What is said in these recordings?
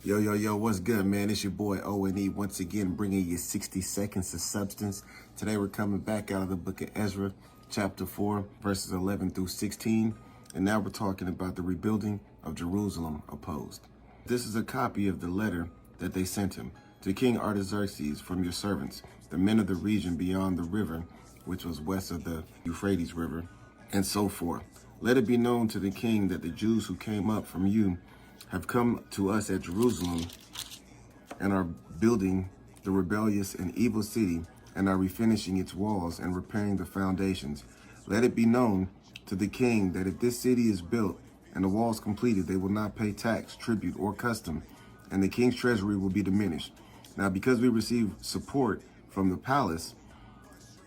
Yo, what's good, man? It's your boy O.N.E. once again bringing you 60 seconds of substance. Today we're coming back out of the book of Ezra, chapter 4, verses 11 through 16. And now we're talking about the rebuilding of Jerusalem opposed. This is a copy of the letter that they sent him. To King Artaxerxes from your servants, the men of the region beyond the river, which was west of the Euphrates River, and so forth. Let it be known to the king that the Jews who came up from you have come to us at Jerusalem and are building the rebellious and evil city and are refinishing its walls and repairing the foundations. Let it be known to the king that if this city is built and the walls completed, they will not pay tax, tribute, or custom, and the king's treasury will be diminished. Now, because we receive support from the palace,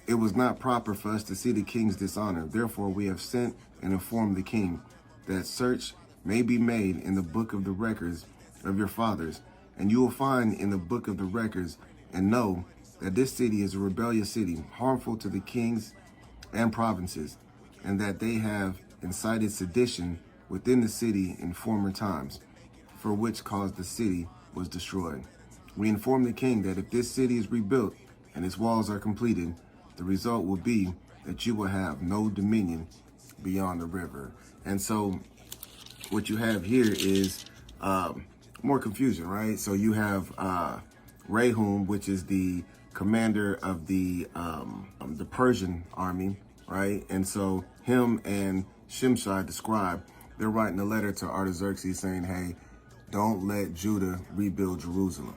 it was not proper for us to see the king's dishonor. Therefore, we have sent and informed the king that search may be made in the book of the records of your fathers, and you will find in the book of the records and know that this city is a rebellious city, harmful to the kings and provinces, and that they have incited sedition within the city in former times, for which cause the city was destroyed. We inform the king that if this city is rebuilt and its walls are completed, the result will be that you will have no dominion beyond the river. And so what you have here is more confusion, right? So you have Rahum, which is the commander of the Persian army, right? And so him and Shimshai, the scribe, they're writing a letter to Artaxerxes saying, hey, don't let Judah rebuild Jerusalem,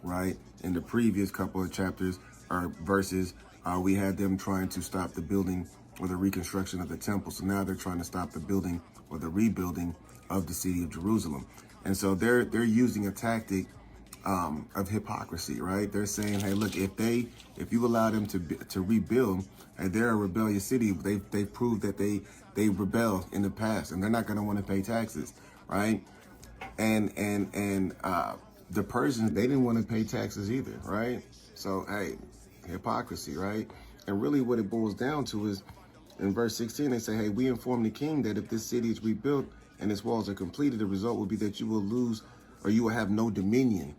right? In the previous couple of chapters or verses, we had them trying to stop the building or the reconstruction of the temple. So now they're trying to stop the building or the rebuilding of the city of Jerusalem. And so they're using a tactic of hypocrisy, right? They're saying, hey, look, if you allow them to rebuild, and they're a rebellious city, they've proved that they rebelled in the past, and they're not going to want to pay taxes, right? And the Persians, they didn't want to pay taxes either, right? So, hey, hypocrisy, right? And really what it boils down to is in verse 16, they say, hey, we inform the king that if this city is rebuilt and its walls are completed, the result will be that you will lose or you will have no dominion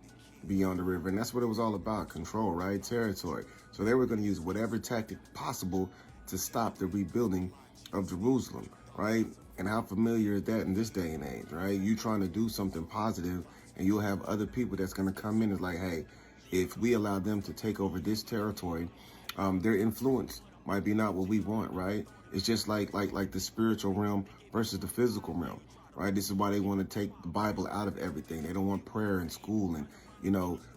beyond the river. And that's what it was all about, control, right? Territory. So they were going to use whatever tactic possible to stop the rebuilding of Jerusalem, right? And how familiar is that in this day and age, right? You trying to do something positive and you'll have other people that's going to come in and like, hey, if we allow them to take over this territory, their influence might be not what we want, right? It's just like the spiritual realm versus the physical realm, right? This is why they want to take the Bible out of everything. They don't want prayer in school and,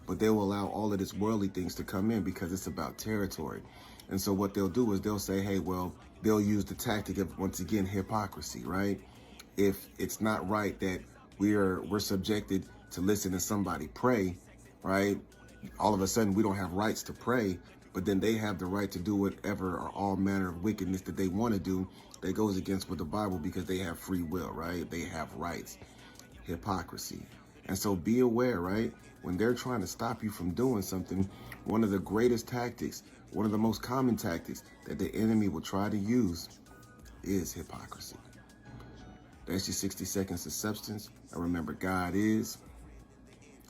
but they will allow all of this worldly things to come in because it's about territory. And so what they'll do is they'll say, hey, well, they'll use the tactic of, once again, hypocrisy, right? If it's not right that we're subjected to listen to somebody pray, right? All of a sudden we don't have rights to pray, but then they have the right to do whatever or all manner of wickedness that they want to do that goes against with the Bible because they have free will, right? They have rights. Hypocrisy. And so be aware, right? When they're trying to stop you from doing something, one of the greatest tactics, one of the most common tactics that the enemy will try to use is hypocrisy. That's your 60 seconds of substance. And remember, God is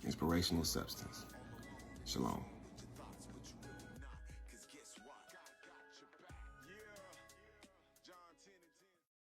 inspirational substance. Shalom.